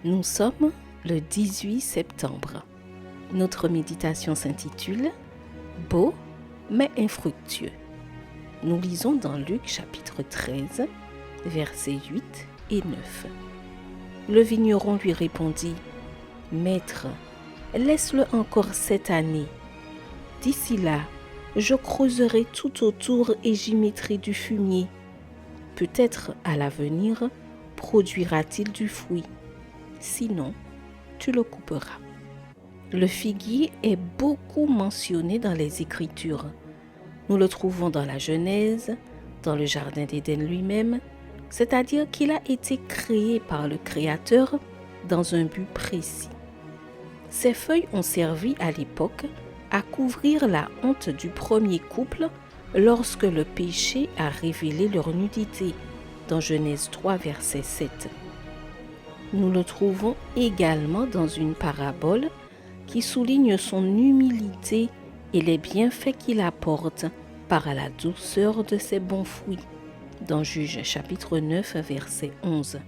Nous sommes le 18 septembre. Notre méditation s'intitule « Beau mais infructueux ». Nous lisons dans Luc chapitre 13, versets 8 et 9. Le vigneron lui répondit « Maître, laisse-le encore cette année. D'ici là, je creuserai tout autour et j'y mettrai du fumier. Peut-être à l'avenir produira-t-il du fruit. Sinon, tu le couperas. » Le figuier est beaucoup mentionné dans les Écritures. Nous le trouvons dans la Genèse, dans le Jardin d'Éden lui-même, c'est-à-dire qu'il a été créé par le Créateur dans un but précis. Ces feuilles ont servi à l'époque à couvrir la honte du premier couple lorsque le péché a révélé leur nudité, dans Genèse 3, verset 7. Nous le trouvons également dans une parabole qui souligne son humilité et les bienfaits qu'il apporte par la douceur de ses bons fruits, dans Juge chapitre 9, verset 11.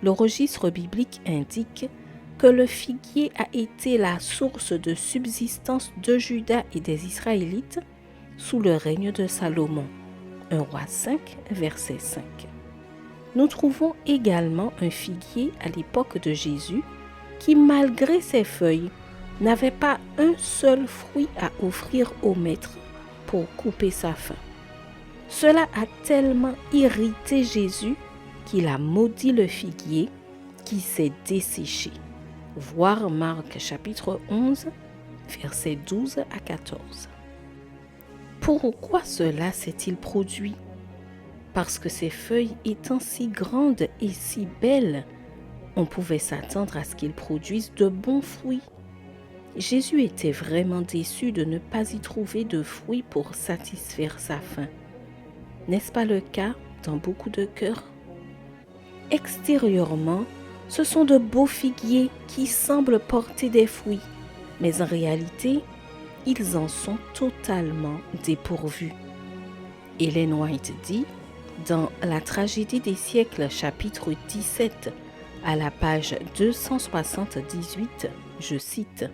Le registre biblique indique que le figuier a été la source de subsistance de Juda et des Israélites sous le règne de Salomon, 1 Roi 5, verset 5. Nous trouvons également un figuier à l'époque de Jésus qui, malgré ses feuilles, n'avait pas un seul fruit à offrir au maître pour couper sa faim. Cela a tellement irrité Jésus qu'il a maudit le figuier qui s'est desséché. Voir Marc chapitre 11, versets 12 à 14. Pourquoi cela s'est-il produit ? Parce que ces feuilles étant si grandes et si belles, on pouvait s'attendre à ce qu'ils produisent de bons fruits. Jésus était vraiment déçu de ne pas y trouver de fruits pour satisfaire sa faim. N'est-ce pas le cas dans beaucoup de cœurs ? Extérieurement, ce sont de beaux figuiers qui semblent porter des fruits, mais en réalité, ils en sont totalement dépourvus. Ellen White dit, dans La tragédie des siècles, chapitre 17, à la page 278, je cite,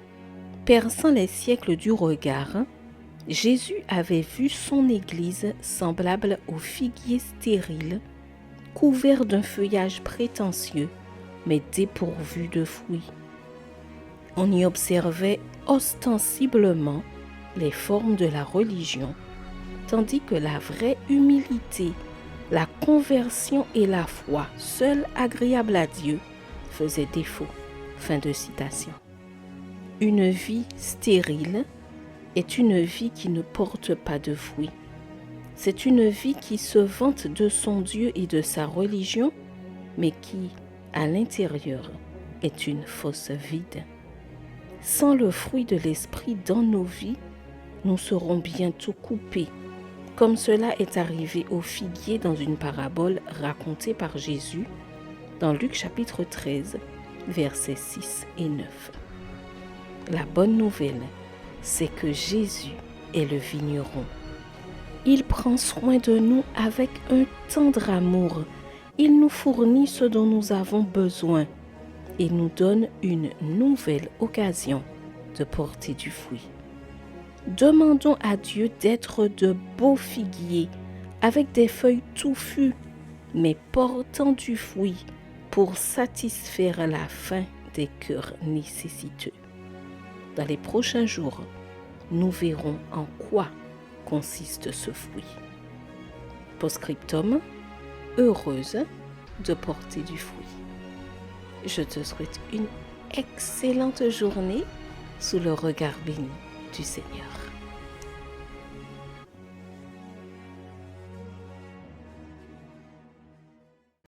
« Perçant les siècles du regard, Jésus avait vu son Église semblable au figuier stérile, couvert d'un feuillage prétentieux, mais dépourvu de fruits. On y observait ostensiblement les formes de la religion, tandis que la vraie humilité, la conversion et la foi, seules agréables à Dieu, faisaient défaut. » Fin de citation. Une vie stérile est une vie qui ne porte pas de fruits. C'est une vie qui se vante de son Dieu et de sa religion, mais qui, à l'intérieur, est une fosse vide. Sans le fruit de l'esprit dans nos vies, nous serons bientôt coupés, comme cela est arrivé au figuier dans une parabole racontée par Jésus dans Luc chapitre 13, versets 6 et 9. La bonne nouvelle, c'est que Jésus est le vigneron. Il prend soin de nous avec un tendre amour. Il nous fournit ce dont nous avons besoin et nous donne une nouvelle occasion de porter du fruit. Demandons à Dieu d'être de beaux figuiers avec des feuilles touffues, mais portant du fruit pour satisfaire la faim des cœurs nécessiteux. Dans les prochains jours, nous verrons en quoi consiste ce fruit. Post-scriptum, heureuse de porter du fruit. Je te souhaite une excellente journée sous le regard béni du Seigneur.